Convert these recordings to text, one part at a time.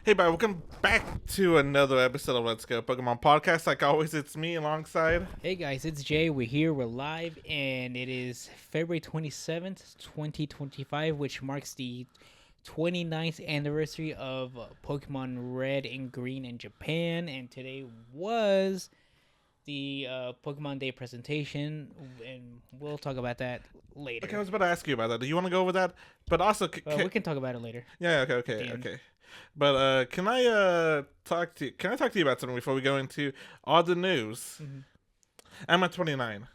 Hey, bye. Welcome back to another episode of Let's Go Pokemon Podcast. Like always, it's me alongside. Hey guys, it's Jay. We're here, we're live, and it is February 27th, 2025, which marks the 29th anniversary of Pokemon Red and Green in Japan. And today was the Pokemon Day presentation, and we'll talk about that later. Okay, I was about to ask you about that. Do you want to go over that? But also, We can talk about it later. yeah, okay. But can I talk to you? Can I talk to you about something before we go into all the news? Mm-hmm. I'm at 29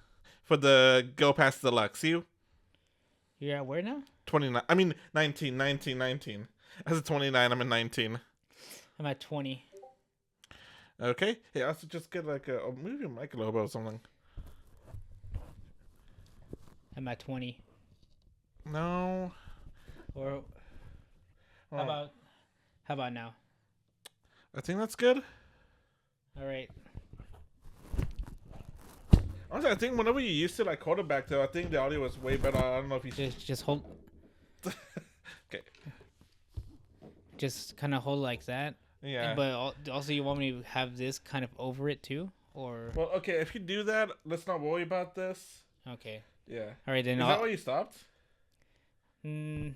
for the Go Past Deluxe. You? You're at where now? 29. I mean 19. As a 29, I'm at 19. I'm at 20. Okay. Hey, also just get like move your mic a little bit or something. I'm at 20. No. Or how about now? I think that's good. All right. Honestly, I think whenever you used to like quarterback though, I think the audio was way better. I don't know if you Just hold. Okay. Just kind of hold like that. Yeah. But also, you want me to have this kind of over it too, or? Well, okay. If you do that, let's not worry about this. Okay. Yeah. All right then. Is that why you stopped? No.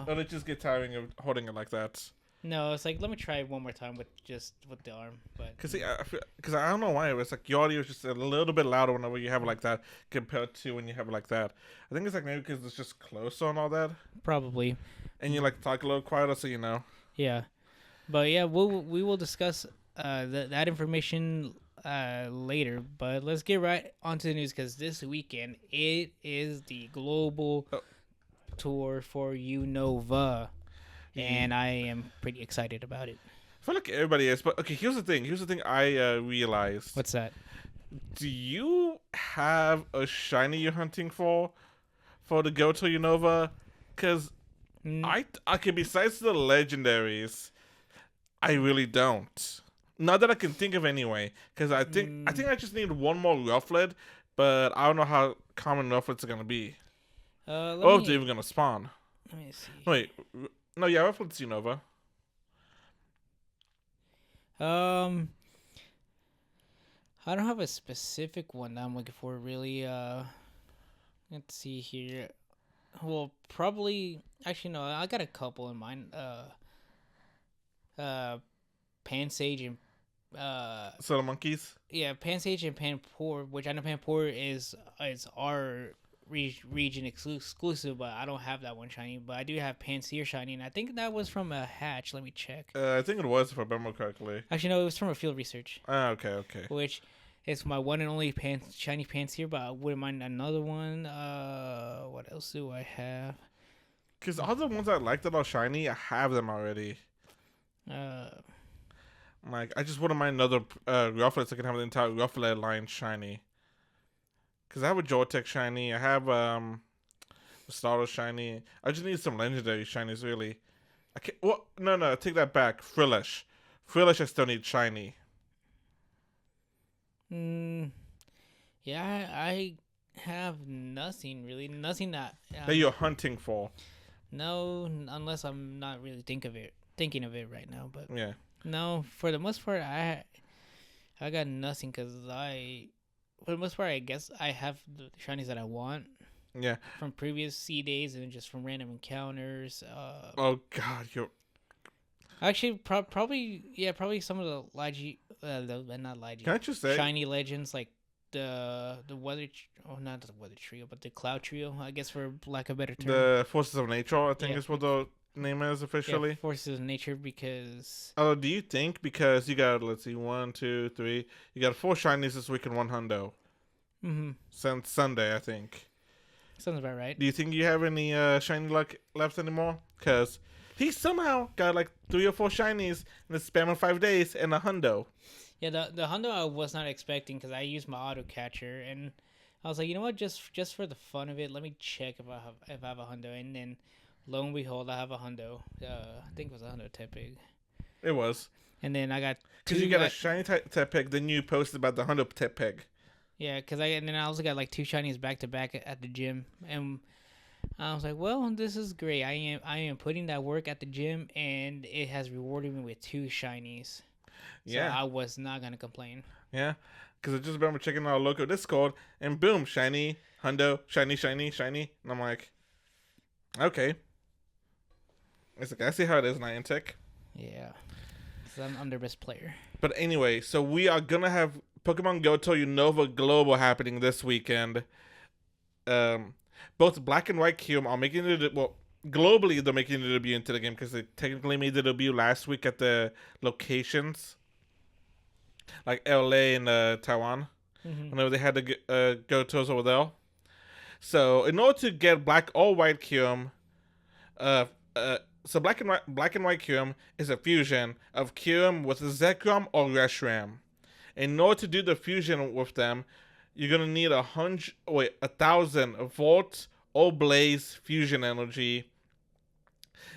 Or did it just get tiring of holding it like that? No, it's like let me try it one more time with the arm, but. Cause see, I don't know why it was like your audio is just a little bit louder whenever you have it like that compared to when you have it like that. I think it's like maybe because it's just closer and all that. Probably. And you like talk a little quieter, so you know. Yeah, but yeah, we will discuss that information later. But let's get right onto the news because this weekend it is the global tour for Unova. And I am pretty excited about it. I feel like everybody is, but okay. Here's the thing I realized. What's that? Do you have a shiny you're hunting for the Go to Unova? Because I can, besides the legendaries, I really don't. Not that I can think of anyway. Because I think I just need one more Rufflet, but I don't know how common Rufflets are gonna be. Or if they're even gonna spawn. Let me see. Wait. No, yeah, Rufflet's Unova. I don't have a specific one that I'm looking for really. Let's see here. Well, probably actually no, I got a couple in mind. Pansage and Soda Monkeys? Yeah, Pansage and Panpour, which I know Panpour is our region exclusive, but I don't have that one shiny. But I do have Pansear shiny, and I think that was from a hatch. Let me check. I think it was, if I remember correctly. Actually, no, it was from a field research. Okay. Which is my one and only shiny Pansear, but I wouldn't mind another one. What else do I have? Because all the ones I like that are shiny, I have them already. Like, I just wouldn't mind another Rufflet so I can have the entire Rufflet line shiny. Because I have a Jortex shiny, I have a Starter shiny. I just need some legendary shinies, really. I can't. Well, no, take that back. Frillish, I still need shiny. Yeah, I have nothing really. Nothing that you're hunting for. No, unless I'm not really thinking of it right now. But yeah. No, for the most part, I got nothing because for the most part, I guess I have the shinies that I want. Yeah. From previous C days and just from random encounters. Oh God, you're. Actually, probably some of the not Lygi. Can't you say shiny legends like the weather? Not the weather trio, but the cloud trio. I guess for lack of a better term. The forces of nature, I think is what the name is officially. Yeah, forces of nature because. Oh, do you think because you got 1, 2, 3, you got 4 shinies this week and 1 hundo. Since Sunday, I think. Sounds about right. Do you think you have any shiny luck left anymore? Because he somehow got like 3 or 4 shinies in the span of 5 days and a hundo. Yeah, the hundo I was not expecting because I used my auto catcher and I was like, you know what, just for the fun of it, let me check if I have a hundo, and then lo and behold, I have a hundo. I think it was a hundo Tepig. It was. And then I got because you got a shiny Tepig, then you posted about the hundo Tepig. Yeah, and then I also got like 2 shinies back to back at the gym, and I was like, well, this is great. I am putting that work at the gym, and it has rewarded me with 2 shinies. So Yeah, I was not gonna complain. yeah. Because I just remember checking our local Discord, and boom, shiny, hundo, shiny, shiny, shiny. And I'm like, okay. It's like, I see how it is, Niantic. Yeah, because I'm their best player. But anyway, so we are going to have Pokemon Go to Unova Global happening this weekend. Um, both Black and White Cube are making it, well, globally, they're making the debut into the game because they technically made the debut last week at the locations, like LA and Taiwan, Mm-hmm. whenever they had the Go-Tos over there. So, in order to get Black or White Kyurem, uh, so Black and White Kyurem is a fusion of Kyurem with Zekrom or Reshiram. In order to do the fusion with them, you're gonna need 1,000 volt or blaze fusion energy,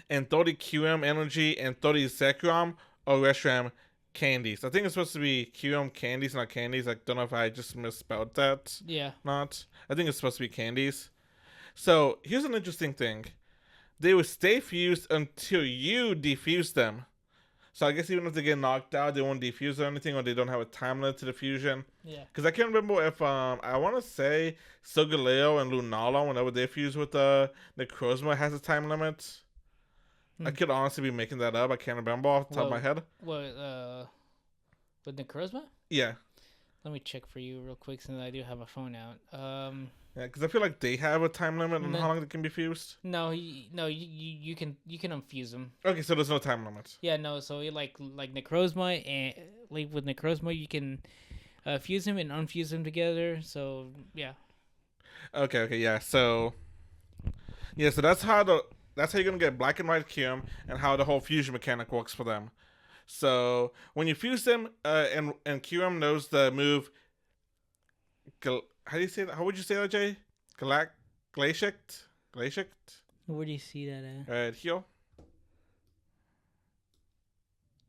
and 30 QM energy, and 30 Zekrom or Reshiram candies. I think it's supposed to be QM candies, not candies. I don't know if I just misspelled that. Yeah. Not. I think it's supposed to be candies. So here's an interesting thing. They will stay fused until you defuse them. So I guess even if they get knocked out, they won't defuse or anything, or they don't have a time limit to the fusion. Yeah. Because I can't remember if I want to say Solgaleo and Lunala, whenever they fuse with Necrozma, has a time limit. I could honestly be making that up. I can't remember off the top of my head. What? With Necrozma? Yeah. Let me check for you real quick since I do have my phone out. Yeah, because I feel like they have a time limit on No. how long they can be fused. No, you can unfuse them. Okay, so there's no time limit. Yeah, no. So like Necrozma and like with Necrozma, you can fuse them and unfuse them together. So yeah. Okay, yeah. So that's how you're gonna get Black and White Kyurem, and how the whole fusion mechanic works for them. So when you fuse them, and Kyurem knows the move. How do you say that? How would you say that, Jay? Glaciect? Where do you see that at? Right here.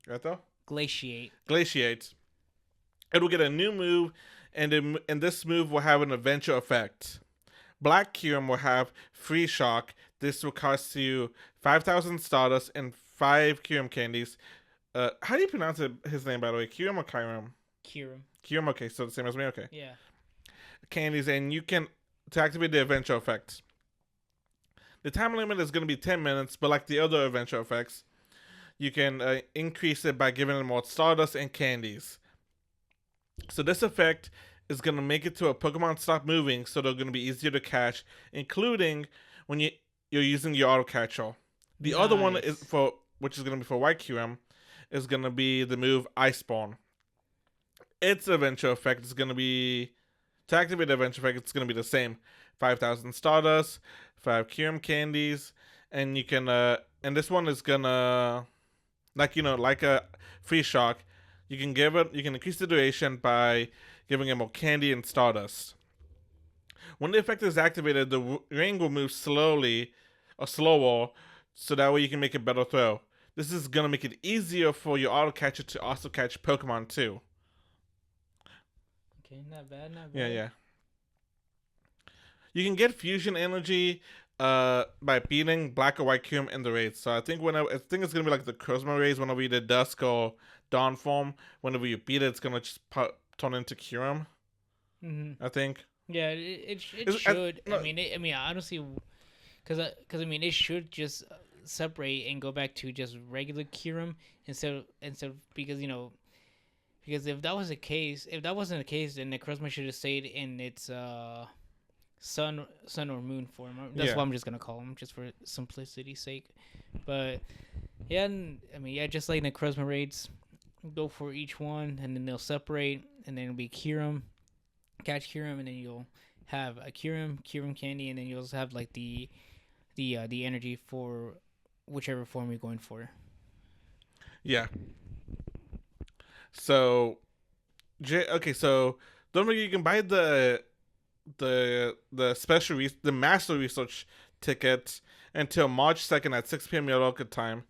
Right there. Glaciate. Glaciate. It will get a new move, and this move will have an adventure effect. Black Kyurem will have Free Shock. This will cost you 5,000 Stardust and 5 Kyurem candies. How do you pronounce his name, by the way? Kyurem or Kyurem? Kyurem. Kyurem, okay, so the same as me, okay. Yeah. Candies, and you can, to activate the adventure effect. The time limit is going to be 10 minutes, but like the other adventure effects, you can increase it by giving them more Stardust and candies. So this effect is going to make it to a Pokemon stop moving, so they're going to be easier to catch, including when you're using your auto catcher. The other one is which is going to be for White Kyurem, is going to be the move Iceborne. Its adventure effect is going to be, to activate the adventure effect, it's going to be the same: 5,000 Stardust, 5 Kyurem candies, and you can and this one is gonna, like a Free Shock. You can increase the duration by giving it more candy and Stardust. When the effect is activated, the ring will move slowly or slower, so that way you can make a better throw. This is gonna make it easier for your auto catcher to also catch Pokemon too. Okay, not bad. Yeah. You can get fusion energy by beating Black or White Kyurem in the raids. So I think it's gonna be like the Cosmo raids whenever you did Dusk or Dawn form. Whenever you beat it, it's gonna just turn into Kyurem. Mm-hmm. I think. Yeah, it should. I mean, honestly, because it should just separate and go back to just regular Kyurem instead of because if that wasn't the case, then Necrozma should have stayed in its sun or moon form. That's what I'm just gonna call him, just for simplicity's sake. But yeah, just like Necrozma raids, go for each one, and then they'll separate, and then it'll be Kyurem, catch Kyurem, and then you'll have a Kyurem candy, and then you'll also have like the energy for whichever form you're going for. Yeah. So, so don't forget you can buy the the master research ticket until March 2nd at 6 p.m. your local time,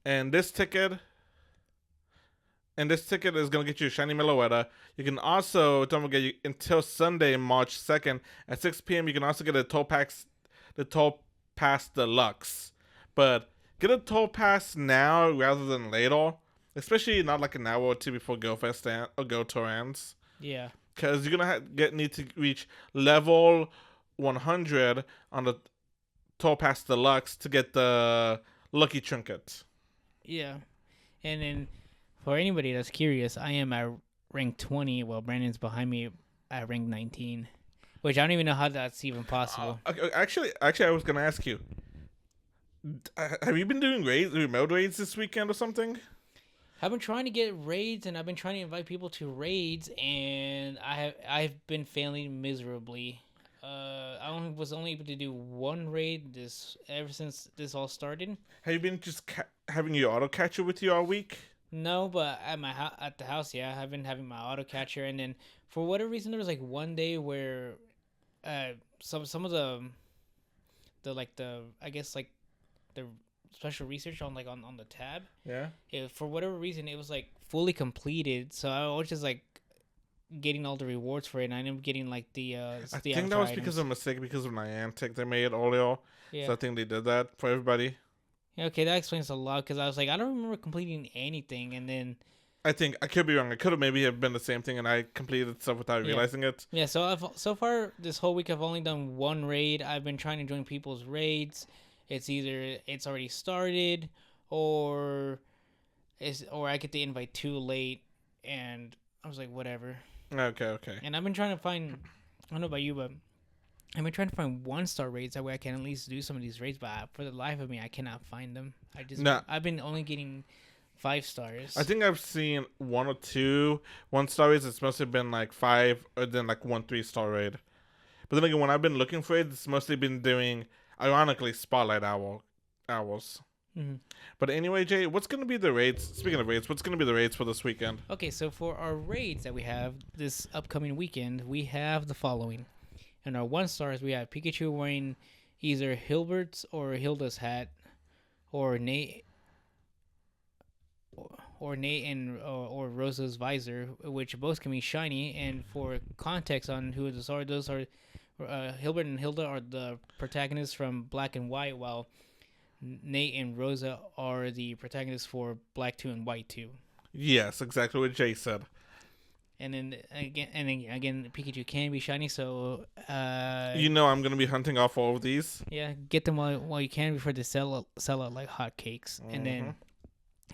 and this ticket is gonna get you a shiny Meloetta. You can also, don't forget, until Sunday, March 2nd at 6 p.m. you can also get the the Toll Pass Deluxe. But get a Toll Pass now rather than later, especially not like an hour or two before Go Tour ends. Yeah. Because you're gonna need to reach level 100 on the Toll Pass Deluxe to get the Lucky Trinket. Yeah. And then for anybody that's curious, I am at rank 20. Well, Brandon's behind me at rank 19, which I don't even know how that's even possible. Actually, I was gonna ask you, have you been doing remote raids this weekend or something? I've been trying to get raids, and I've been trying to invite people to raids, and I've been failing miserably. Was only able to do one raid ever since this all started. Have you been just having your auto catcher with you all week? No, but at the house, yeah, I've been having my auto catcher, and then for whatever reason, there was like one day where, some of the like the I guess like the special research on on the tab. Yeah. For whatever reason, it was like fully completed, so I was just like getting all the rewards for it, and I ended up getting like I think that was because of a mistake because of Niantic they made earlier. Yeah. So I think they did that for everybody. Yeah, okay, that explains a lot because I was like, I don't remember completing anything, and then I think I could be wrong. It could have maybe have been the same thing, and I completed stuff without realizing it. Yeah. So far this whole week I've only done one raid. I've been trying to join people's raids. It's either it's already started, or I get the invite too late, and I was like, whatever. Okay. And I've been trying to find, I don't know about you, but I've been trying to find 1-star raids that way I can at least do some of these raids. But for the life of me, I cannot find them. I've been only getting 5 stars. I think I've seen 1 or 2 1-star raids. It's mostly been like 5 or then like 1 3-star raid. But then again, when I've been looking for it, it's mostly been doing, ironically, spotlight hours. Mm-hmm. But anyway, Jay, what's going to be the raids? Speaking of raids, what's going to be the raids for this weekend? Okay, so for our raids that we have this upcoming weekend, we have the following. In our 1-stars, we have Pikachu wearing either Hilbert's or Hilda's hat, or Nate and or Rosa's visor, which both can be shiny. And for context on who those are Hilbert and Hilda are the protagonists from Black and White, while Nate and Rosa are the protagonists for Black 2 and White 2. Yes, exactly what Jay said. And then again, Pikachu can be shiny, so I'm gonna be hunting off all of these. Yeah, get them while you can before they sell out like hotcakes. Mm-hmm. And then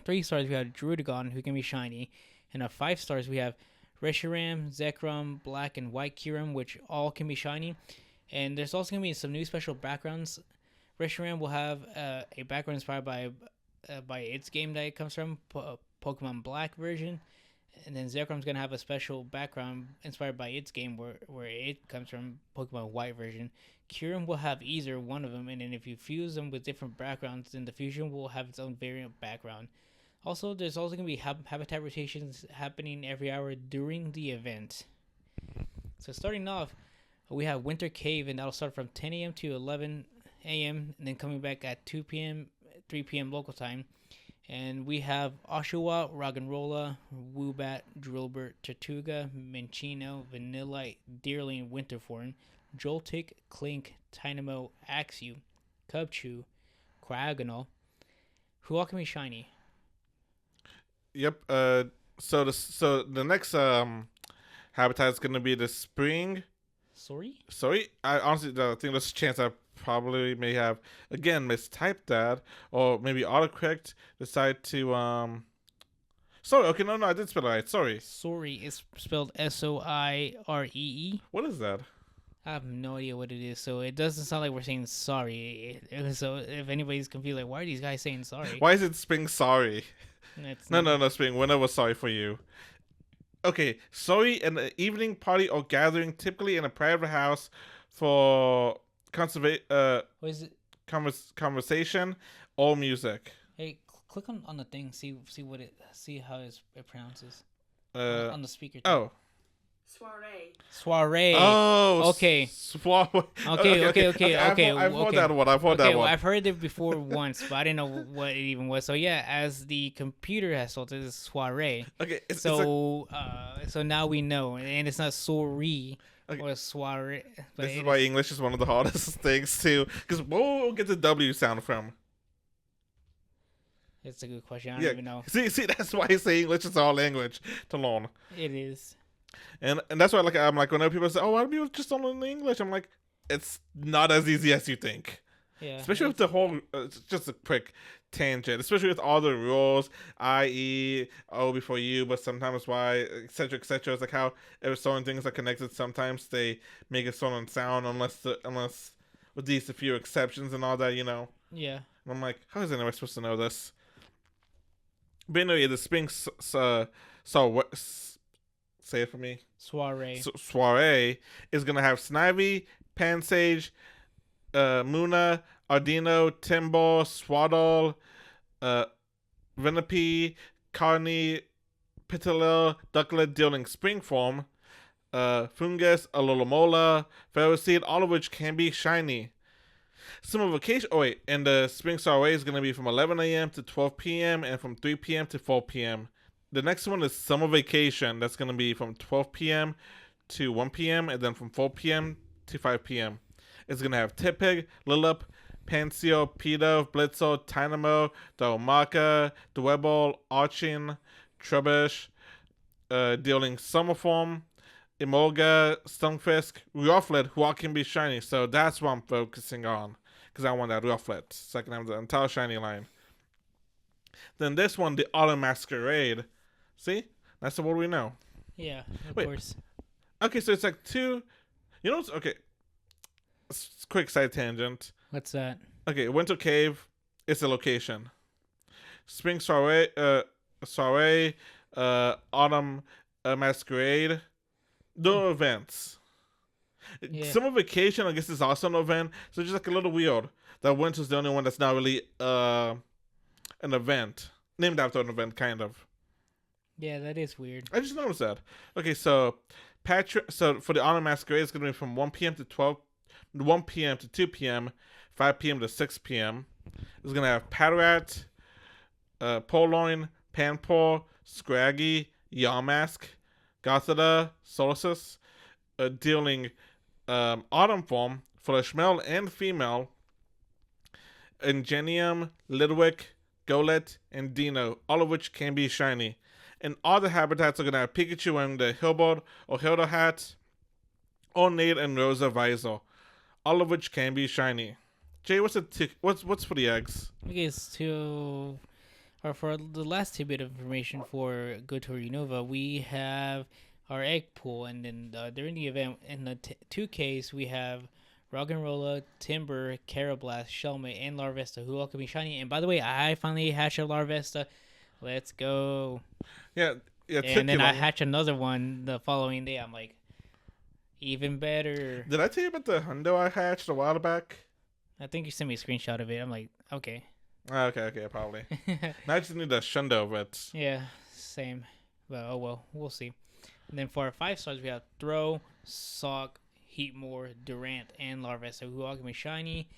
3 stars we have Drudagon, who can be shiny, and 5 stars we have Reshiram, Zekrom, Black and White Kyurem, which all can be shiny. And there's also gonna be some new special backgrounds. Reshiram will have a background inspired by its game that it comes from, Pokemon Black version. And then Zekrom's going to have a special background inspired by its game where it comes from, Pokemon White version. Kyurem will have either one of them, and then if you fuse them with different backgrounds, then the fusion will have its own variant background. Also, there's also going to be habitat rotations happening every hour during the event. So starting off, we have Winter Cave, and that'll start from 10 a.m. to 11 a.m., and then coming back at 2 p.m., 3 p.m. local time. And we have Oshawa, Roggenrola, Woobat, Drillburt, Tortuga, Minccino, Vanillite, Deerling, Winterform, Joltik, Clink, Tynamo, Axew, Cubchoo, Cryogonal, who all can be shiny. Yep. So the next habitat is gonna be the spring. Sorry. I honestly think there's a chance I probably may have again mistyped that, or maybe autocorrect decide to Sorry. Okay, no, I did spell it right. Sorry. Sorry is spelled Soiree. What is that? I have no idea what it is, so it doesn't sound like we're saying sorry. So if anybody's confused, like, why are these guys saying sorry? Why is it spring sorry? No, spring. Winter was sorry for you. Okay, sorry, an evening party or gathering, typically in a private house, for conversation or music. Hey, click on the thing. See how it pronounces. On the speaker. Oh. Soiree. Oh, Okay. Swallow. Okay. I've heard that one. I've heard that Well, one. I've heard it before once, but I didn't know what it even was. So yeah, as the computer has told us, it's soiree. Okay, So now we know, and it's not soiree Okay. or soiree. But this is why English is one of the hardest things too. Because where will we get the W sound from? It's a good question. I don't even know. See, that's why I say English is our language to learn. It is. And that's why I'm like whenever people say, "Oh, why do you just don't learn English?" I'm like, it's not as easy as you think. Yeah. Especially with the whole, just a quick tangent. Especially with all the rules, I-E, O before U, but sometimes Y, etc., etc. It's like how if certain things are connected, sometimes they make a certain sound, unless with these a few exceptions and all that, Yeah. And I'm like, how is anyone supposed to know this? But anyway, the spring say it for me. Soiree. Soiree is gonna have Snivy, Pansage, Muna, Ardino, Timbo, Swaddle, Venipede, Carney, Pitilil, Ducklet, dealing Spring Form, Fungus, Alomola, Ferroseed, all of which can be shiny. Summer Vacation. Oh wait, and the Spring Soiree is gonna be from 11 a.m. to 12 p.m. and from 3 p.m. to 4 p.m. The next one is Summer Vacation. That's gonna be from 12 p.m. to 1 p.m. and then from 4 p.m. to 5 p.m. It's gonna have Tipig, Lilip, Pansio, Pedo, Blitzo, Tynamo, Darumaka, Dwebble, Archin, Trubbish, dealing Summer Form, Emolga, Stunfisk, Rufflet, who all can be shiny. So that's what I'm focusing on. Because I want that Rufflet. So I can have the entire shiny line. Then this one, the Autumn Masquerade. See? That's what we know. Yeah, of course. Okay, so it's like two. You know what's. Okay. Quick side tangent. What's that? Okay, Winter Cave is a location. Spring Soiree, Autumn Masquerade. No events. Yeah. Summer Vacation, I guess, is also an event. So it's just like a little weird that Winter's the only one that's not really an event. Named after an event, kind of. Yeah, that is weird. I just noticed that. Okay, so so for the Autumn Masquerade, it's going to be from 1 p.m. to 1 p.m. to 2 p.m., 5 p.m. to 6 p.m. It's going to have Patrat, Poloin, Panpour, Scraggy, Yamask, Gothita, Solstice, dealing Autumn Form for the male and female, Ingenium, Lidwick, Golett, and Dino, all of which can be shiny. And all the habitats are going to have Pikachu wearing the Hilbert or Hilda hat, Ornate, and Rosa Visor, all of which can be shiny. Jay, what's for the eggs? Okay, for the last tidbit of information for Go to Unova, we have our egg pool, and then during the event in the 2Ks we have Roggenrola, Timber, Carablast, Shelmet, and Larvesta, who all can be shiny. And by the way, I finally hatched a Larvesta. Let's go. Yeah. And then I hatch another one the following day. I'm like, even better. Did I tell you about the hundo I hatched a while back? I think you sent me a screenshot of it. I'm like, okay. Okay, probably. Now I just need a shundo of it. Yeah, same. But oh well, we'll see. And then for our 5 stars, we have Throw, Sock, Heatmore, Durant, and Larvesta, who all can be shiny.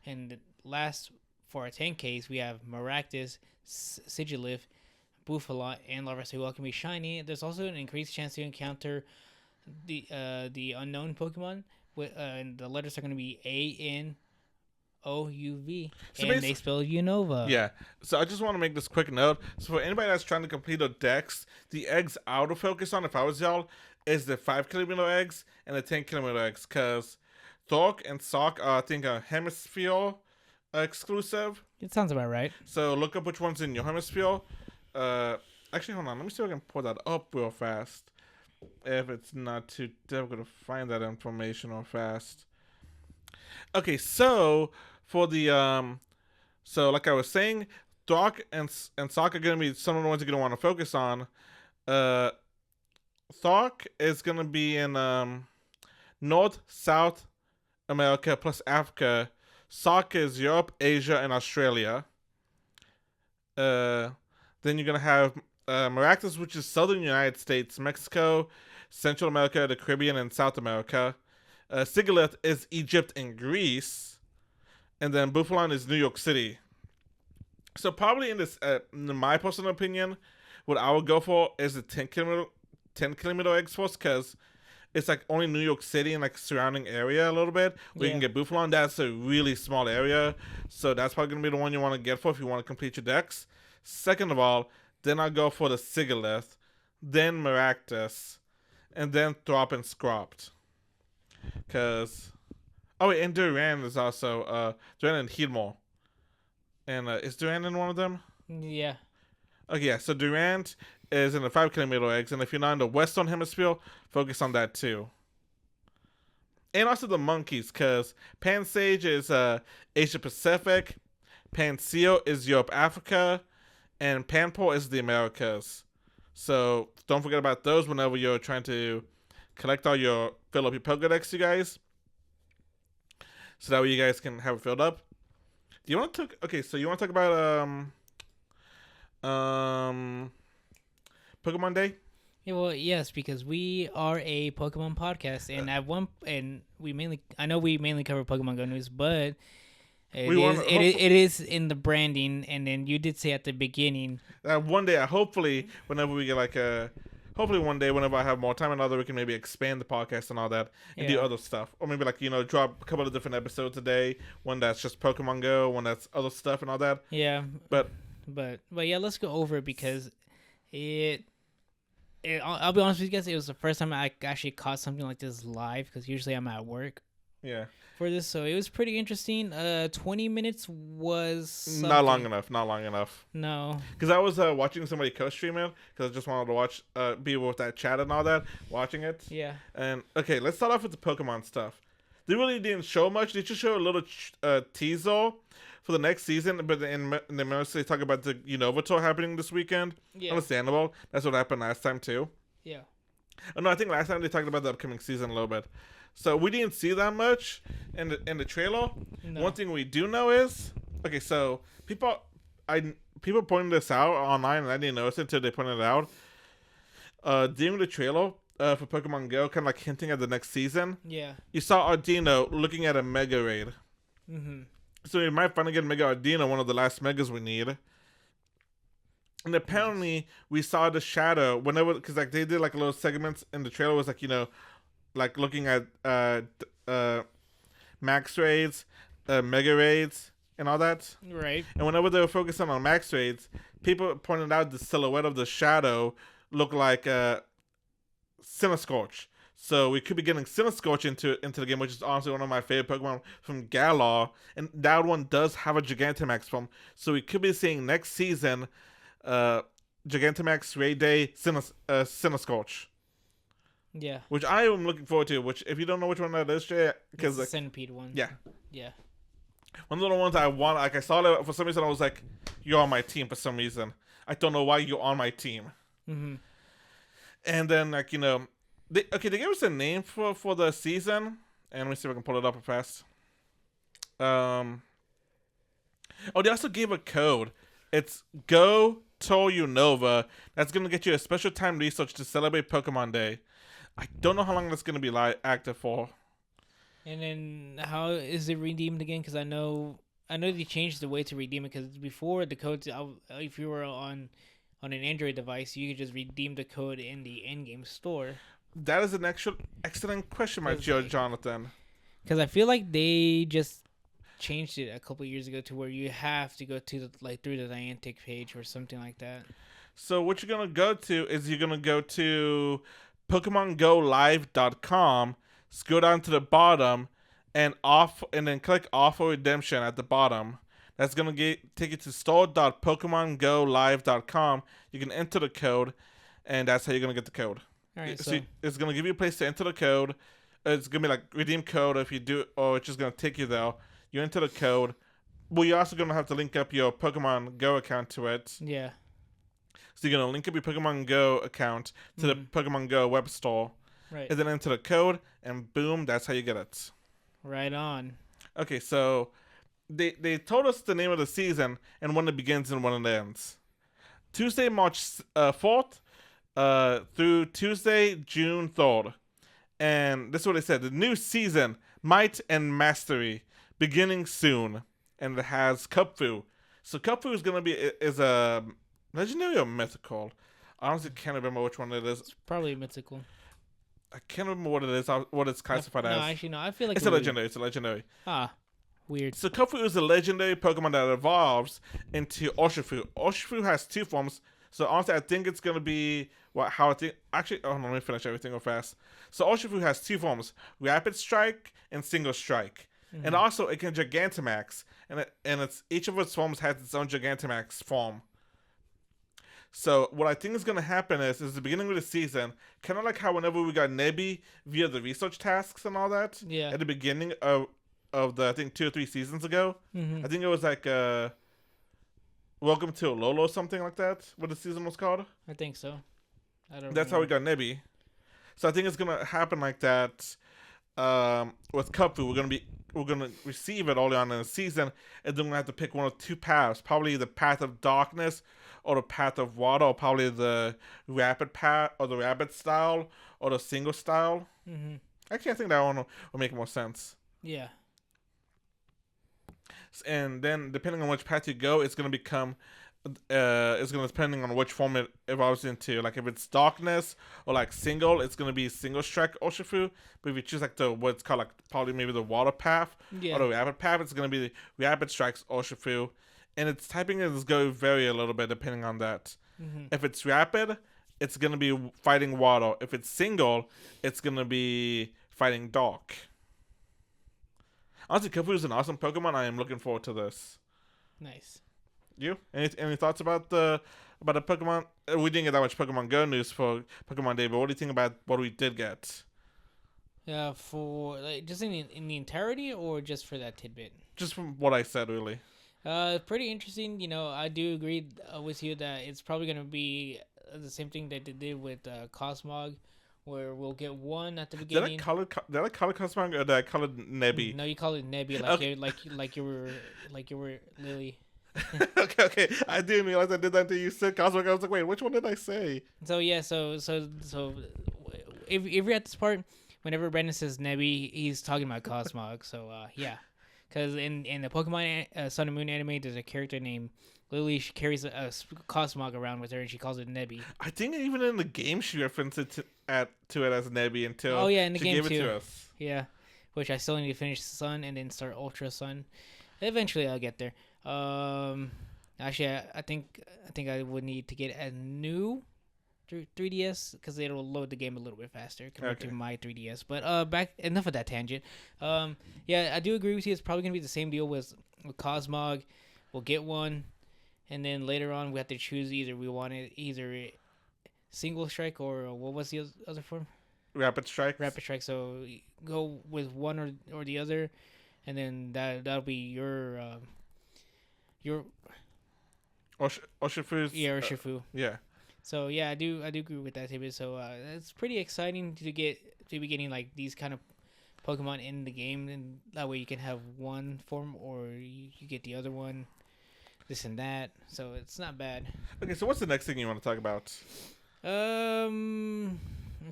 And last, for our 10Ks, we have Maractus, Sigilif, Buffalat, and Larvesta, who all can be shiny. There's also an increased chance to encounter the unknown Pokemon. And the letters are going to be A-N-O-U-V. So and they spell Unova. Yeah. So I just want to make this quick note. So for anybody that's trying to complete a dex, the eggs I would focus on, if I was y'all, is the 5 kilometer eggs and the 10 kilometer eggs. Because Thork and Sock are, I think, a hemisphere exclusive. It sounds about right. So look up which one's in your hemisphere. Actually, hold on. Let me see if I can pull that up real fast. If it's not too difficult to find that information real fast. Okay, so for the so like I was saying, Thork and Sock are gonna be some of the ones you're gonna want to focus on. Thork is gonna be in North, South America plus Africa. Sock is Europe, Asia, and Australia. Then you're gonna have Maractus, which is southern United States, Mexico, Central America, the Caribbean, and South America. Sigilith is Egypt and Greece, and then Buffalon is New York City. So probably in my personal opinion, what I would go for is the 10 kilometer X Force, because it's like only New York City and like surrounding area a little bit where you can get Buffalon. That's a really small area, so that's probably gonna be the one you want to get for if you want to complete your decks. Second of all, then I go for the Sigilith, then Maractus, and then Throp and Scropped. Cause wait, and Duran is also Duran and Heedmore. And is Durant in one of them? Yeah. Okay, yeah. So Durant is in the 5 kilometer eggs, and if you're not in the Western Hemisphere, focus on that too. And also the monkeys, because Pansage is Asia Pacific, Panseo is Europe, Africa, and Panpo is the Americas. So don't forget about those whenever you're trying to collect all your fill up your Pokedex, you guys. So that way you guys can have it filled up. Do you want to talk? Okay, so you want to talk about Pokemon Day? Yeah, well, yes, because we are a Pokemon podcast, and I know we mainly cover Pokemon Go news, but it is in the branding, and then you did say at the beginning. One day, hopefully, whenever we get hopefully one day, whenever I have more time and other, we can maybe expand the podcast and all that and do other stuff, or maybe drop a couple of different episodes a day. One that's just Pokemon Go, one that's other stuff and all that. Yeah, but yeah, let's go over it because I'll be honest with you guys, it was the first time I actually caught something like this live because usually I'm at work. Yeah. For this, so it was pretty interesting. 20 minutes was something. Not long enough. No. Because I was watching somebody co-stream it because I just wanted to watch, be with that chat and all that, watching it. Yeah. And okay, let's start off with the Pokemon stuff. They really didn't show much. They just show a little teaser for the next season, but they mostly talk about the Unova tour happening this weekend. Yeah. Understandable. That's what happened last time too. Yeah. Oh, no, I think last time they talked about the upcoming season a little bit. So we didn't see that much in the trailer. No. One thing we do know is so people pointed this out online, and I didn't notice it until they pointed it out. During the trailer for Pokemon Go, kind of like hinting at the next season. Yeah. You saw Ardino looking at a Mega Raid. Mm-hmm. So we might finally get Mega Ardino, one of the last Megas we need. And apparently we saw the shadow whenever, because they did like little segments in the trailer was looking at max raids, mega raids, and all that. Right. And whenever they were focusing on max raids, people pointed out the silhouette of the shadow looked like Cinescorch. So we could be getting Cinescorch into the game, which is honestly one of my favorite Pokemon from Galar. And that one does have a Gigantamax form. So we could be seeing next season Gigantamax Raid Day Cinescorch. Yeah. Which I am looking forward to. Which, if you don't know which one that is, Jay, because the centipede one. Yeah. Yeah. One of the ones I want. Like I saw that for some reason, I was like, "You're on my team." For some reason, I don't know why you're on my team. Mm-hmm. And then they gave us a name for the season, and let me see if I can pull it up fast. They also gave a code. It's Go to Unova. That's gonna get you a special time research to celebrate Pokemon Day. I don't know how long that's going to be active for. And then how is it redeemed again? Because I know they changed the way to redeem it. Because before the codes, if you were on an Android device, you could just redeem the code in the in-game store. That is an excellent question, my dear Jonathan. Because I feel like they just changed it a couple years ago to where you have to go to through the Niantic page or something like that. So what you're gonna go to is you're gonna go to PokemonGoLive.com, scroll down to the bottom, and then click Offer Redemption at the bottom. That's gonna take you to store.PokemonGoLive.com. You can enter the code, and that's how you're gonna get the code. All right, so it's gonna give you a place to enter the code. It's gonna be like redeem code if you do, or it's just gonna take you there. You enter the code. Well, you're also gonna have to link up your Pokemon Go account to it. Yeah. So you're gonna link up your Pokemon Go account to the Pokemon Go web store, right? And then enter the code, and boom, that's how you get it. Right on. Okay, so they told us the name of the season and when it begins and when it ends. Tuesday, March 4th, through Tuesday, June 3rd. And this is what they said: the new season, Might and Mastery, beginning soon, and it has Kupfu. So Kupfu is gonna be is a legendary or mythical. I honestly can't remember which one it is. It's probably mythical. I can't remember what it is, what it's classified as. No, actually, no. I feel like It's a legendary. It's a legendary. Ah, weird. So Kupfu is a legendary Pokemon that evolves into Urshifu. Urshifu has two forms. So honestly, I think it's gonna be how I think. Actually, oh, let me finish everything real fast. So Urshifu has two forms: Rapid Strike and Single Strike, and also it can Gigantamax, and it's each of its forms has its own Gigantamax form. So what I think is gonna happen is the beginning of the season, kind of like how whenever we got Nebi via the research tasks and all that. Yeah. At the beginning of the I think 2 or 3 seasons ago, I think it was like Welcome to Alola or something like that. What the season was called. I think so. That's how we got Nebi. So I think it's gonna happen like that with Kupfu. We're gonna receive it early on in the season, and then we're gonna have to pick one of two paths. Probably the path of darkness or the path of water, or probably the rapid path or the rapid style or the single style. Actually, I think that one will make more sense. Yeah. And then depending on which path you go, it's gonna become it's gonna depending on which form it evolves into. Like if it's darkness or like single, it's gonna be single strike Urshifu. But if you choose like the what's called like probably maybe the water path or the rapid path, it's gonna be the rapid strikes Urshifu. And its typing is going to vary a little bit depending on that. If it's rapid, it's gonna be fighting water. If it's single, it's gonna be fighting dark. Honestly, Kupfu is an awesome Pokemon. I am looking forward to this. Nice. You? Any thoughts about the Pokemon? We didn't get that much Pokemon Go news for Pokemon Day, but what do you think about what we did get? Yeah, for like just in the entirety or just for that tidbit? Just from what I said, really. Pretty interesting. You know, I do agree with you that it's probably gonna be the same thing that they did with Cosmog, where we'll get one at the beginning. Did I call it Cosmog or did I call it Nebby? No, you call it Nebby, like Okay. you were Lily. okay. I didn't realize I did that until you said Cosmog. I was like, wait, which one did I say? So yeah, so if you're at this part, whenever Brandon says Nebby, he's talking about Cosmog. So yeah, because in the Pokemon Sun and Moon anime, there's a character named Lily. She carries a Cosmog around with her, and she calls it Nebby. I think even in the game she referenced it to it as Nebby until in the she game gave too. it to us. Yeah, which I still need to finish Sun and then start Ultra Sun. Eventually, I'll get there. Actually, I think I would need to get a new 3DS because it'll load the game a little bit faster compared to my 3DS. But back enough of that tangent. Yeah, I do agree with you. It's probably gonna be the same deal with Cosmog. We'll get one, and then later on we have to choose either single strike or what was the other form? Rapid Strike. Rapid strike. So go with one or the other, and then that'll be your Urshifu's. yeah, Urshifu. Yeah. So yeah, I do agree with that tidbit. So it's pretty exciting to be getting like these kind of Pokemon in the game, and that way you can have one form or you get the other one, this and that. So it's not bad. Okay, so what's the next thing you want to talk about?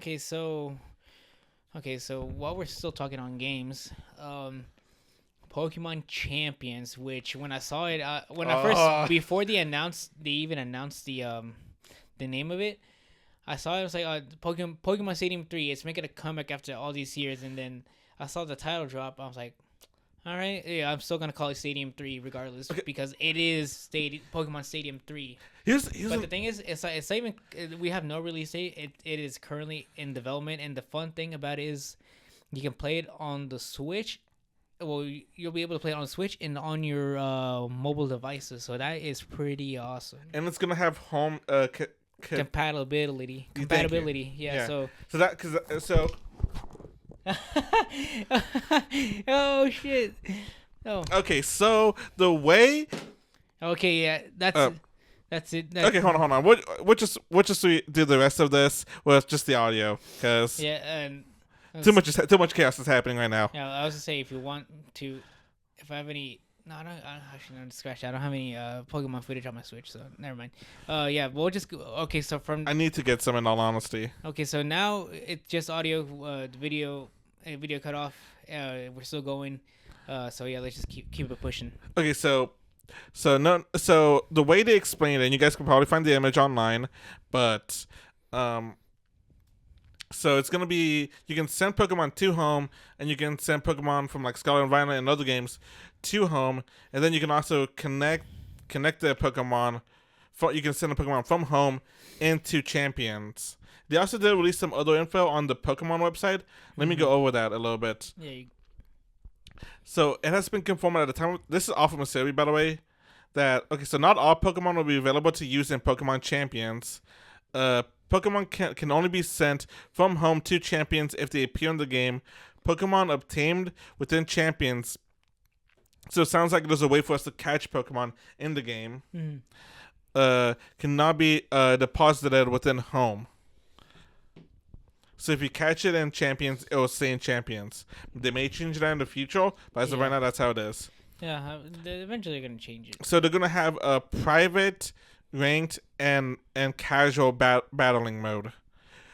Okay, so while we're still talking on games, Pokemon Champions, which when I saw it, before they even announced the name of it, I saw it. I was like, Pokemon Stadium 3. It's making a comeback after all these years, and then I saw the title drop. I was like, all right, yeah, I'm still gonna call it Stadium 3 regardless, because it is Pokemon Stadium 3. But the thing is, it's not even. We have no release date. It is currently in development, and the fun thing about it is, you can play it on the Switch. Well, you'll be able to play it on Switch and on your mobile devices, so that is pretty awesome. And it's gonna have home compatibility. Yeah. So oh shit. Oh. Okay, so the way. Okay, yeah, that's it. Okay, hold on. We'll just do the rest of this with just the audio, because too much chaos is happening right now. Yeah, I was gonna say if I have any No, I don't. Actually, no, scratch that. I don't have any Pokemon footage on my Switch, so never mind. Yeah, we'll just go. Okay, so I need to get some, in all honesty. Okay, so now it's just audio. The video cut off. We're still going. So yeah, let's just keep it pushing. Okay, so the way they explain it, and you guys can probably find the image online, but so it's gonna be, you can send Pokemon to home, and you can send Pokemon from like Scarlet and Violet and other games to home, and then you can also connect the Pokemon. You can send a Pokemon from home into Champions. They also did release some other info on the Pokemon website. Let me go over that a little bit. Yeah. So it has been confirmed at the time. This is off of Masiri, by the way. That so not all Pokemon will be available to use in Pokemon Champions. Pokemon can only be sent from home to Champions if they appear in the game. Pokemon obtained within Champions. So it sounds like there's a way for us to catch Pokemon in the game. Cannot be deposited within home. So if you catch it in Champions, it will stay in Champions. They may change that in the future, but as of right now, that's how it is. Yeah, they're eventually going to change it. So they're going to have a private, ranked, and casual battling mode.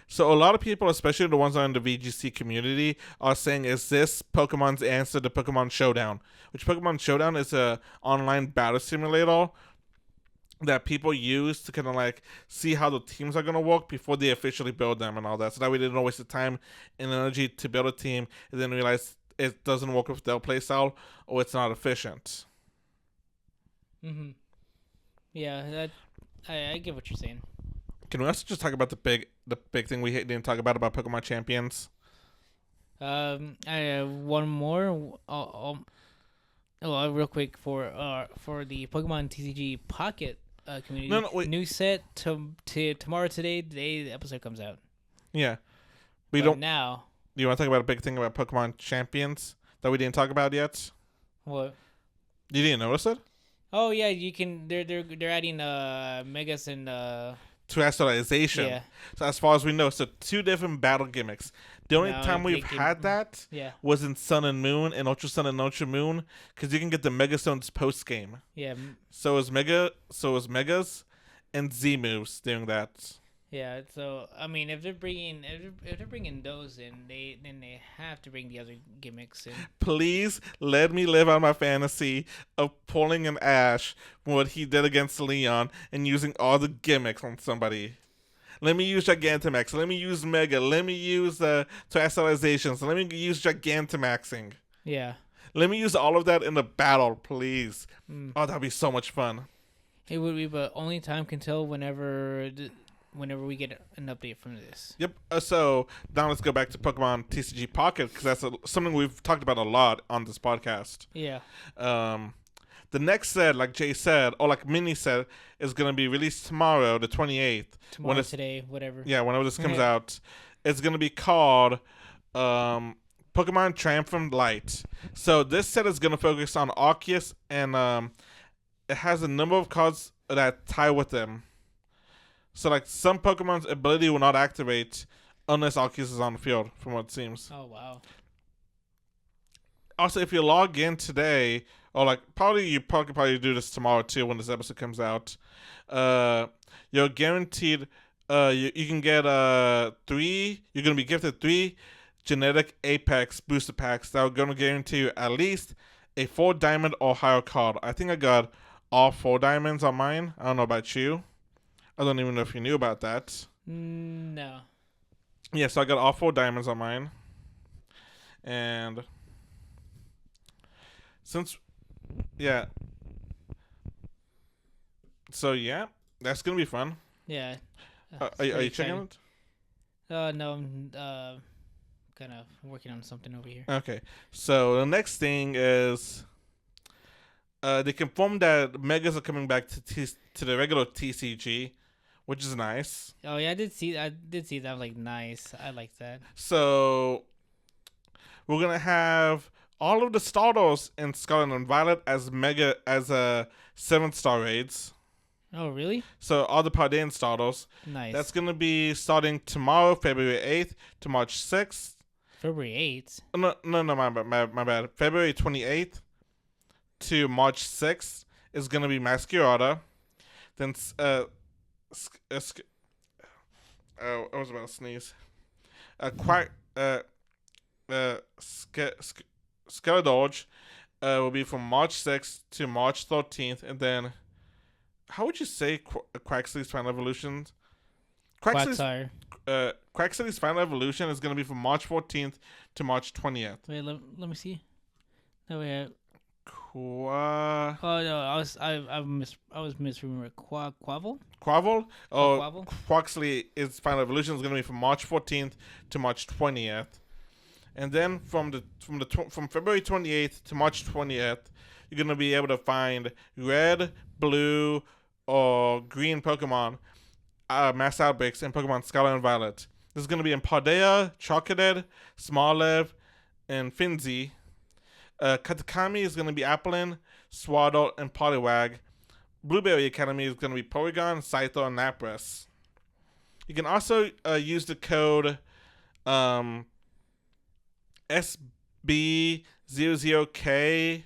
So a lot of people, especially the ones on the VGC community, are saying, is this Pokemon's answer to Pokemon Showdown? Which Pokemon Showdown is a online battle simulator that people use to kind of like see how the teams are going to work before they officially build them and all that. So that way they don't waste the time and energy to build a team and then realize it doesn't work with their playstyle or it's not efficient. Yeah, I get what you're saying. Can we also just talk about the big thing we didn't talk about Pokemon Champions? I one more. Real quick for the Pokemon TCG Pocket community. No, wait. New set tomorrow. Today, the episode comes out. Yeah, Do you want to talk about a big thing about Pokemon Champions that we didn't talk about yet? What? You didn't notice it? Oh yeah, you can. They're adding Megas and to Astalization. Yeah. So as far as we know, so 2 different battle gimmicks. The only time we've had that was in Sun and Moon and Ultra Sun and Ultra Moon, because you can get the Megastones post game. Yeah. So is Megas and Z moves doing that. Yeah. So I mean, if they're bringing those in, then they have to bring the other gimmicks in. Please let me live out my fantasy of pulling an Ash from what he did against Leon and using all the gimmicks on somebody. Let me use Gigantamax. Let me use Mega. Let me use Terrestrializations. Let me use Gigantamaxing. Yeah. Let me use all of that in the battle, please. Oh, that'd be so much fun. It would be, but only time can tell whenever we get an update from this. Yep. So now let's go back to Pokemon TCG Pocket, because that's something we've talked about a lot on this podcast. Yeah. The next set, like Jay said, or like Minnie said, is going to be released tomorrow, the 28th. Today, whatever. Yeah, whenever this comes out. It's going to be called Pokemon Triumphant Light. So this set is going to focus on Arceus, and it has a number of cards that tie with them. So like some Pokemon's ability will not activate unless Arceus is on the field, from what it seems. Oh, wow. Also, if you log in today, or like you probably do this tomorrow too when this episode comes out, you're guaranteed you can get 3, you're going to be gifted 3 genetic Apex booster packs that are going to guarantee you at least a 4 diamond or higher card. I think I got all 4 diamonds on mine. I don't know about you. I don't even know if you knew about that. No. Yeah, so I got all 4 diamonds on mine. And since, yeah. So, yeah, that's going to be fun. Yeah. Are you checking it? No, I'm kind of working on something over here. Okay. So, the next thing is they confirmed that Megas are coming back to the regular TCG, which is nice. Oh, yeah, I did see that. I was like, nice. I like that. So, we're going to have all of the starters in Scarlet and Violet as 7-star raids. Oh, really? So all the Paldean starters. Nice. That's going to be starting tomorrow, February 8th to March 6th. February 8th? No, my bad. February 28th to March 6th is going to be Masquerada. Then, I was about to sneeze. Quack, Skeledorge will be from March 6th to March 13th. And then, how would you say Quaxly's Final Evolution? Quagsire. Quaxly's Final Evolution is going to be from March 14th to March 20th. Wait, let me see. No, wait. Oh no, I was misremembering. Quavel. Quavel? Oh, Quavel? Quaxly's Final Evolution is going to be from March 14th to March 20th. And then from February 28th to March 20th, you're going to be able to find red, blue, or green Pokemon mass outbreaks in Pokemon Scarlet and Violet. This is going to be in Paldea, Charcadet, Smoliv, and Finzi. Katakami is going to be Applin, Swaddle, and Poliwag. Blueberry Academy is going to be Porygon, Scyther, and Lapras. You can also use the code SB00K.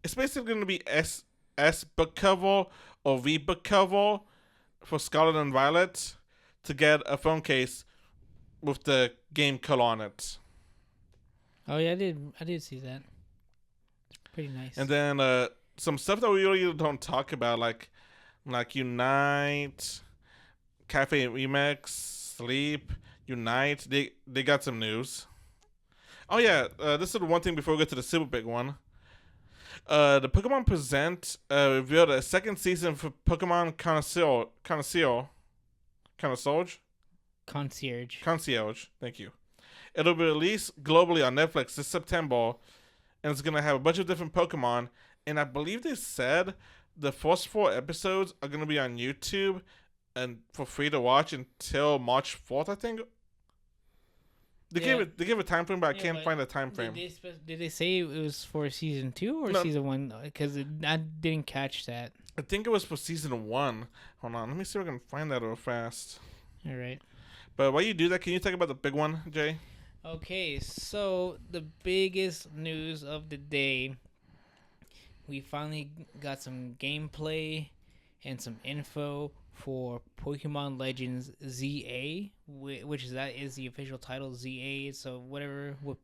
It's basically going to be S book cover or V book cover for Scarlet and Violet to get a phone case with the game color on it. Oh yeah, I did see that. It's pretty nice. And then some stuff that we really don't talk about, like Unite, Cafe Remix, Sleep, Unite. They got some news. Oh yeah, this is the one thing before we get to the super big one. The Pokemon Present revealed a second season for Pokemon Concierge. Thank you. It'll be released globally on Netflix this September, and it's gonna have a bunch of different Pokemon. And I believe they said the first 4 episodes are gonna be on YouTube and for free to watch until March 4th, I think. They gave a time frame, but I can't find a time frame. Did they say it was for season 2 or season 1? Because I didn't catch that. I think it was for season 1. Hold on, let me see if I can find that real fast. All right. But while you do that, can you talk about the big one, Jay? Okay, so the biggest news of the day, we finally got some gameplay and some info for Pokemon Legends ZA, which is the official title, ZA. So what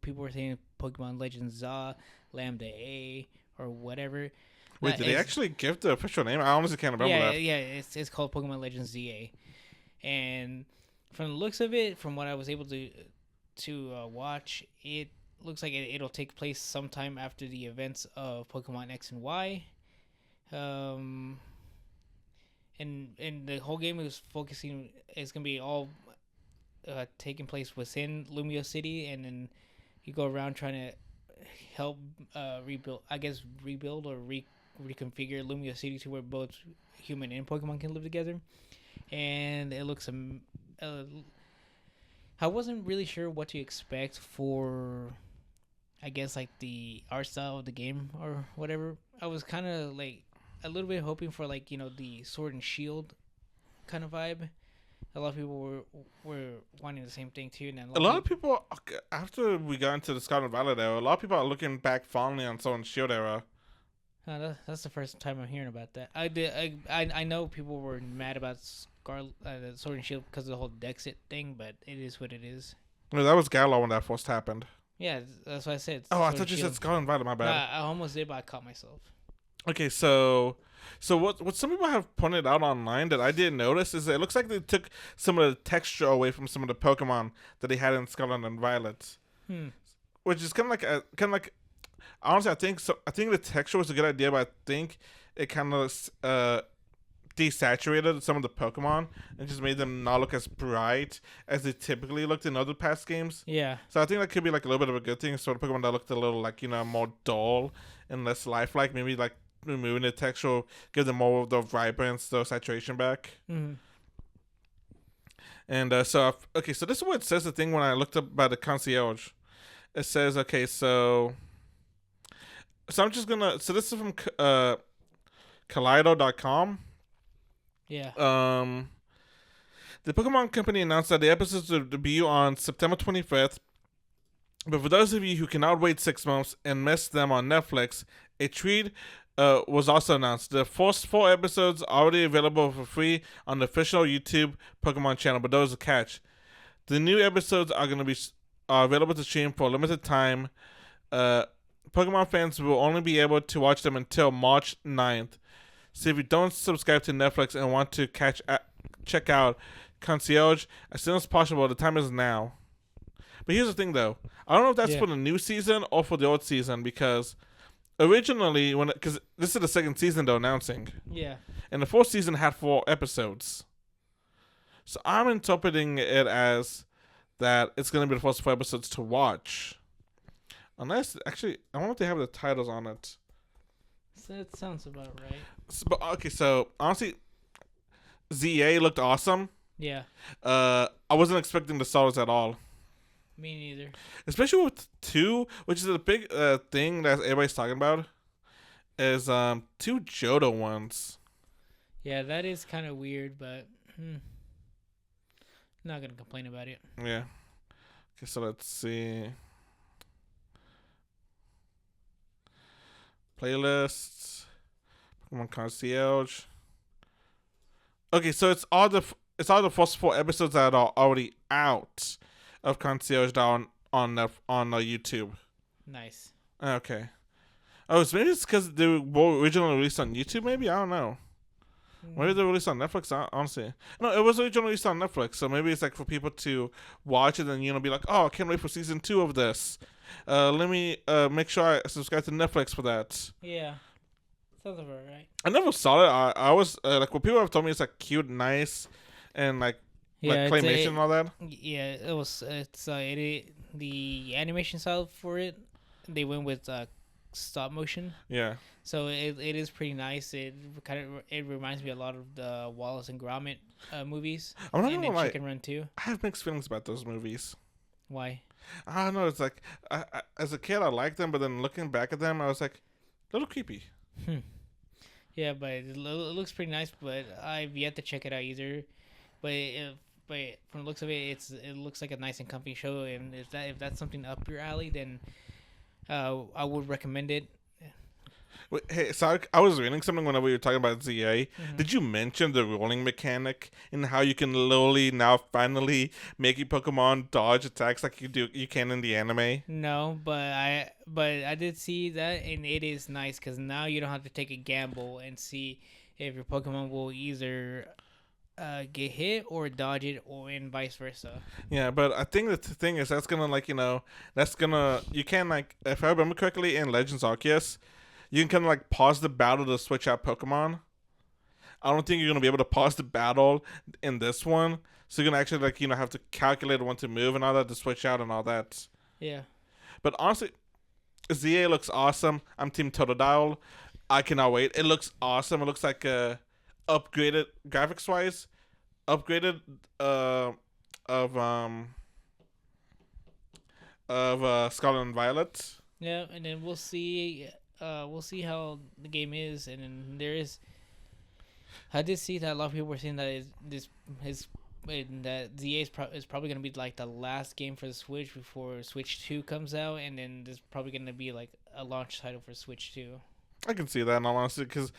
people were saying, Pokemon Legends ZA, Lambda A, or whatever. Wait, did they actually give the official name? I honestly can't remember that. Yeah, it's called Pokemon Legends ZA, and from the looks of it, from what I was able to watch, it looks like it'll take place sometime after the events of Pokemon X and Y. And the whole game is focusing. It's gonna be all taking place within Lumio City, and then you go around trying to help rebuild or reconfigure Lumio City to where both human and Pokemon can live together. And it looks I wasn't really sure what to expect for, I guess, like the art style of the game or whatever. I was kind of like a little bit hoping for, like, the Sword and Shield kind of vibe. A lot of people were wanting the same thing too. And a lot of people, after we got into the Scarlet and Violet era, a lot of people are looking back fondly on Sword and Shield era. That's the first time I'm hearing about that. I know people were mad about Sword and Shield because of the whole Dexit thing, but it is what it is. No, that was Galar when that first happened. Yeah, that's what I said. I thought you said Scarlet and Violet. My bad. I almost did, but I caught myself. Okay, so what some people have pointed out online that I didn't notice is that it looks like they took some of the texture away from some of the Pokemon that they had in Scarlet and Violet, which is kind of like honestly, I think the texture was a good idea, but I think it kind of desaturated some of the Pokemon and just made them not look as bright as they typically looked in other past games. Yeah. So I think that could be like a little bit of a good thing. So the Pokemon that looked a little like more dull and less lifelike, maybe like removing the texture, give them more of the vibrance, the saturation back. Mm-hmm. And so this is what it says. The thing when I looked up by the concierge, it says so I'm just gonna. So this is from Kaleido.com. Yeah. The Pokemon Company announced that the episodes will debut on September 25th. But for those of you who cannot wait 6 months and miss them on Netflix, a treat was also announced. The first 4 episodes are already available for free on the official YouTube Pokemon channel, but there's a catch. The new episodes are going to be available to stream for a limited time. Pokemon fans will only be able to watch them until March 9th. So if you don't subscribe to Netflix and want to check out Concierge as soon as possible, the time is now. But here's the thing, though. I don't know if that's for the new season or for the old season, because originally, because this is the second season they're announcing. Yeah. And the fourth season had 4 episodes. So I'm interpreting it as that it's going to be the first 4 episodes to watch. Unless, actually, I wonder if they have the titles on it. So that sounds about right. So honestly, ZA looked awesome. Yeah. I wasn't expecting the stars at all. Me neither. Especially with 2, which is a big thing that everybody's talking about, is 2 Johto ones. Yeah, that is kind of weird, but not gonna complain about it. Yeah. Okay, so let's see. Playlists, Pokemon Concierge. Okay, so it's all the first 4 episodes that are already out of Concierge down on YouTube. Nice. Okay. Oh, so maybe it's because they were originally released on YouTube. Maybe, I don't know. Maybe they were released on Netflix. Honestly, no, it was originally released on Netflix. So maybe it's like for people to watch it and be like, oh, I can't wait for season 2 of this. Let me make sure I subscribe to Netflix for that. Yeah, sounds about right. I never saw it. I was like, what people have told me it's like cute, nice, and like claymation and all that. Yeah, it was. The animation style for it. They went with stop motion. Yeah. So it is pretty nice. It reminds me a lot of the Wallace and Gromit movies. I'm not gonna lie. Chicken Run 2. I have mixed feelings about those movies. Why? I don't know. It's like as a kid I liked them, but then looking back at them, I was like, a little creepy. Yeah, but it looks pretty nice. But I've yet to check it out either. But from the looks of it, it looks like a nice and comfy show. And if that's something up your alley, then I would recommend it. Wait, hey, so I was reading something whenever you were talking about ZA. Mm-hmm. Did you mention the rolling mechanic and how you can literally now finally make your Pokemon dodge attacks like you can in the anime? No, but I did see that, and it is nice because now you don't have to take a gamble and see if your Pokemon will either get hit or dodge it, and vice versa. Yeah, but I think the thing is that's gonna you can, like, if I remember correctly, in Legends Arceus, you can kind of like pause the battle to switch out Pokemon. I don't think you're gonna be able to pause the battle in this one, so you're gonna actually have to calculate when to move and all that to switch out and all that. Yeah. But honestly, ZA looks awesome. I'm Team Totodile. I cannot wait. It looks awesome. It looks like upgraded graphics wise, upgraded of Scarlet and Violet. Yeah, and then we'll see how the game is, and then I did see that a lot of people were saying that that ZA is probably gonna be like the last game for the Switch before Switch 2 comes out, and then there's probably gonna be like a launch title for Switch 2. I can see that, in all honesty, because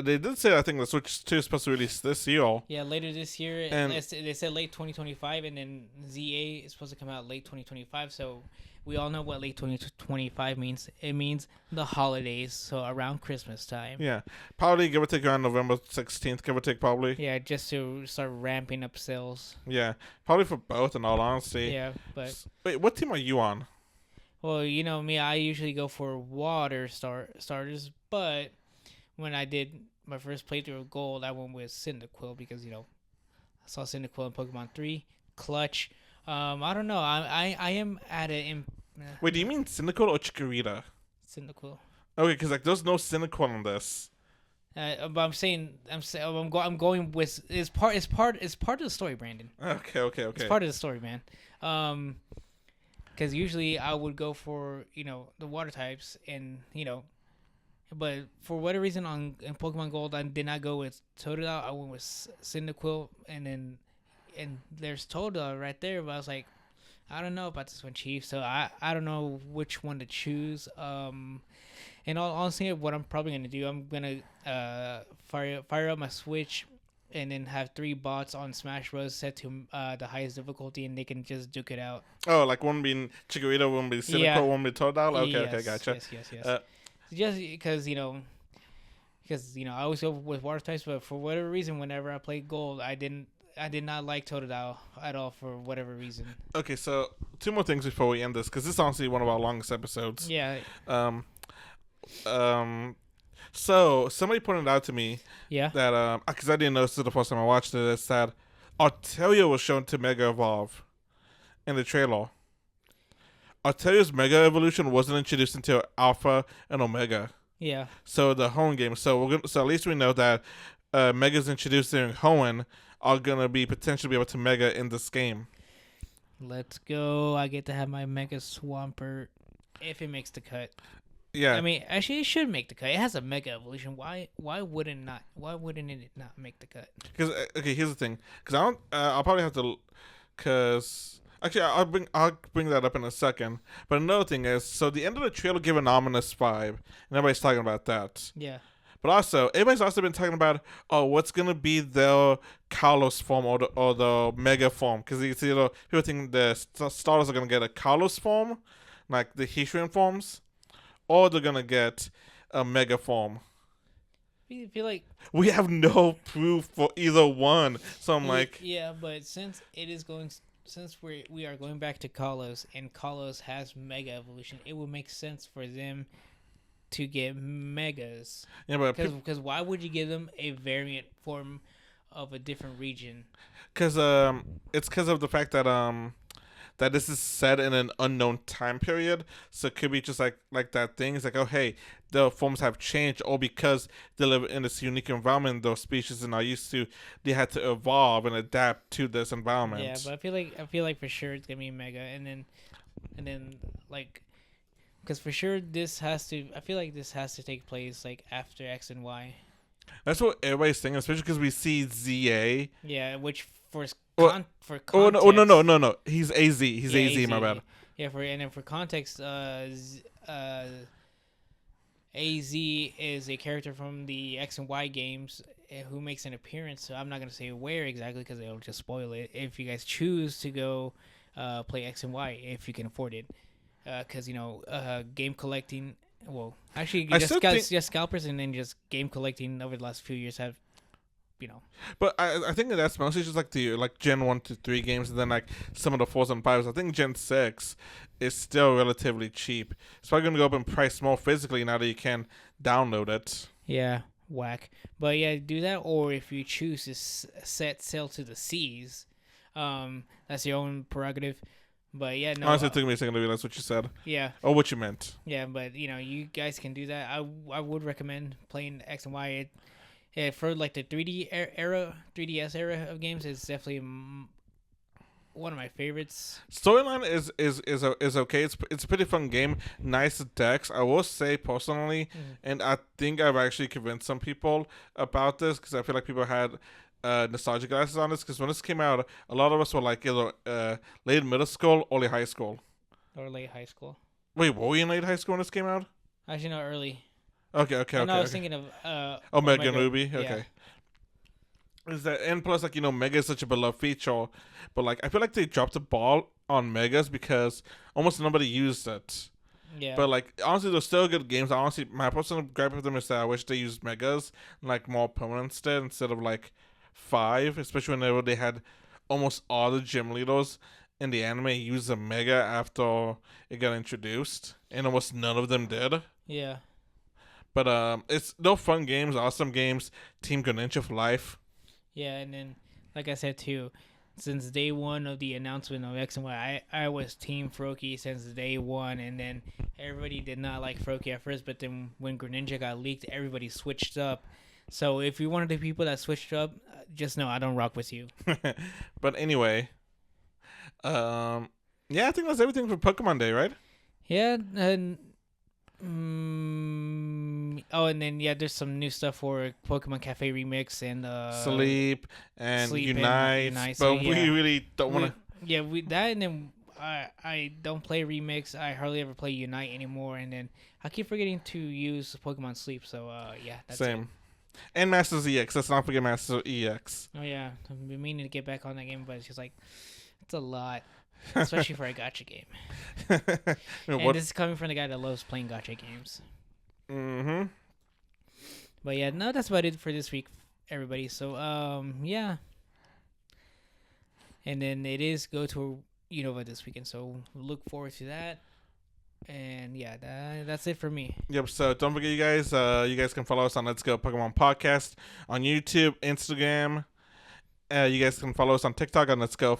they did say, I think the Switch 2 is supposed to release this year. Yeah, later this year. And they said late 2025, and then ZA is supposed to come out late 2025. So we all know what late 2025 means. It means the holidays, so around Christmas time. Yeah, probably give or take around November 16th, give or take, probably. Yeah, just to start ramping up sales. Yeah, probably for both, in all honesty. Yeah, but... Wait, what team are you on? Well, you know me, I usually go for water starters, but when I did my first playthrough of Gold, I went with Cyndaquil because, I saw Cyndaquil in Pokemon 3, clutch. I don't know, I am at a... Wait, do you mean Cyndaquil or Chikorita? Cyndaquil. Okay, because there's no Cyndaquil in this. But I'm going with it's part of the story, Brandon. Okay. It's part of the story, man. Because usually I would go for the water types, and but for whatever reason in Pokemon Gold I did not go with Totodile. I went with Cyndaquil, and there's Totodile right there. But I was like, I don't know about this one, Chief. So I don't know which one to choose. And honestly, what I'm probably gonna do, I'm gonna fire up my Switch, and then have 3 bots on Smash Bros. Set to the highest difficulty, and they can just duke it out. Oh, like one being Chikorita, one being Cynical, one being Totodile? Okay, gotcha. Yes. Just because I always go with water types, but for whatever reason, whenever I played Gold, I did not like Totodile at all for whatever reason. Okay, so 2 more things before we end this, because this is honestly one of our longest episodes. Yeah. So somebody pointed out to me that because I didn't know this is the first time I watched it, is that Artelia was shown to Mega Evolve in the trailer. Artelia's Mega Evolution wasn't introduced until Alpha and Omega. Yeah. So the home game. So at least we know that Megas introduced during Hoenn are gonna be potentially be able to Mega in this game. Let's go. I get to have my Mega Swampert if it makes the cut. Yeah. I mean, actually, it should make the cut. It has a Mega Evolution. Why wouldn't it not make the cut? Because okay, here's the thing. Because I don't. I'll probably have to. Because actually, I'll bring that up in a second. But another thing is, so the end of the trailer gave an ominous vibe, and everybody's talking about that. Yeah. But also, everybody's also been talking about, what's gonna be the Kalos form or the Mega form? Because you see, people think the starters are gonna get a Kalos form, like the Hisuian forms, or they're gonna get a Mega form. I feel like we have no proof for either one, so I'm like, yeah, but since we are going back to Kalos, and Kalos has Mega Evolution, it would make sense for them to get Megas. Yeah, but because why would you give them a variant form of a different region? Because it's because of the fact that that this is set in an unknown time period, so it could be just like that thing. It's like, oh hey, the forms have changed, or because they live in this unique environment those species are not used to, they had to evolve and adapt to this environment. Yeah, but I feel like for sure it's gonna be Mega, and then like. Because for sure I feel like this has to take place like after X and Y. That's what everybody's thinking, especially because we see ZA. Yeah, which for context. Oh no. He's AZ. He's AZ. My bad. Yeah, for context, AZ is a character from the X and Y games who makes an appearance. So I'm not gonna say where exactly because it'll just spoil it. If you guys choose to go play X and Y, if you can afford it. Because game collecting. Well, actually, just scalpers and then just game collecting over the last few years have, But I think that's mostly just like the Gen 1 to 3 games, and then like some of the 4s and 5s. I think Gen 6 is still relatively cheap. It's probably gonna go up in price more physically now that you can download it. Yeah, whack. But yeah, do that, or if you choose to set sail to the seas, that's your own prerogative. But yeah, no. Honestly, it took me a second to realize what you said. Yeah. Or what you meant. Yeah, but you guys can do that. I would recommend playing X and Y. For like the 3DS era of games, it's definitely one of my favorites. Storyline is okay. It's a pretty fun game. Nice decks. I will say personally, and I think I've actually convinced some people about this because I feel like people had nostalgia glasses on this, because when this came out, a lot of us were like either late middle school or late high school. Or late high school. Wait, were we in late high school when this came out? Actually, no, early. Okay. I was thinking of Omega Ruby. Okay. Yeah. Is that, and plus, like, Mega is such a beloved feature, but like I feel like they dropped the ball on Megas because almost nobody used it. Yeah. But like honestly, they're still good games. Honestly, my personal gripe with them is that I wish they used Megas like more permanent instead of like 5, especially whenever they had almost all the gym leaders in the anime use a Mega after it got introduced, and almost none of them did. Yeah. But it's no fun games, awesome games, Team Greninja for life. Yeah, and then like I said too, since day one of the announcement of X and Y, I was Team Froakie since day one, and then everybody did not like Froakie at first, but then when Greninja got leaked, everybody switched up. So if you're one of the people that switched up, just know I don't rock with you. But anyway, yeah, I think that's everything for Pokemon Day, right? Yeah, and and then there's some new stuff for Pokemon Cafe Remix and Sleep and Unite, but so, we really don't want to. Yeah, and then I don't play Remix. I hardly ever play Unite anymore, and then I keep forgetting to use Pokemon Sleep. So yeah, that's Same. it. And Masters EX. Let's not forget Masters EX. Oh yeah, I've been meaning to get back on that game, but it's just like it's a lot, especially for a gacha game. And this is coming from the guy that loves playing gacha games. Mm-hmm. But yeah, no, that's about it for this week, everybody. So yeah. And then it is go to Unova this weekend, so look forward to that. And yeah, that's it for me. Yep. So don't forget, you guys. You guys can follow us on Let's Go Pokemon Podcast on YouTube, Instagram. You guys can follow us on TikTok on Let's Go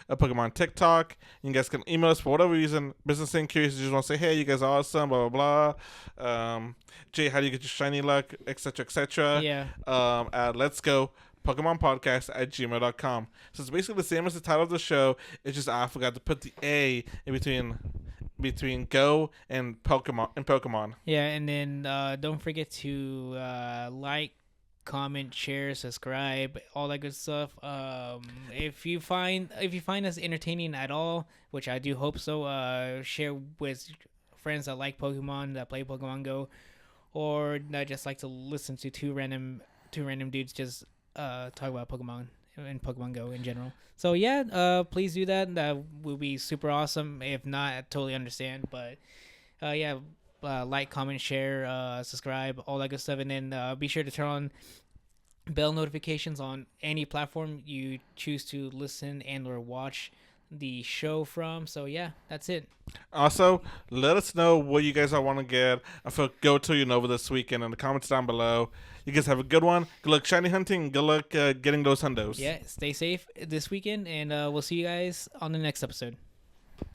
Pokemon TikTok. You guys can email us for whatever reason, business inquiries. You just want to say, hey, you guys are awesome, blah blah blah. Jay, how do you get your shiny luck, etc. etc. Yeah. At Let's Go Pokemon Podcast at gmail.com. So it's basically the same as the title of the show. It's just I forgot to put the A in between Go and Pokemon. Yeah, and then don't forget to like, comment, share, subscribe, all that good stuff. If you find us entertaining at all, which I do hope so, share with friends that like Pokemon, that play Pokemon Go, or that just like to listen to two random dudes just talk about Pokemon and Pokemon Go in general. So yeah, please do that. That would be super awesome. If not, I totally understand. But yeah, like, comment, share, subscribe, all that good stuff, and then be sure to turn on bell notifications on any platform you choose to listen and or watch the show from. So yeah, that's it. Also, let us know what you guys want to get for Go to Unova this weekend in the comments down below. You guys have a good one. Good luck shiny hunting. Good luck getting those hundos. Yeah, stay safe this weekend, and we'll see you guys on the next episode.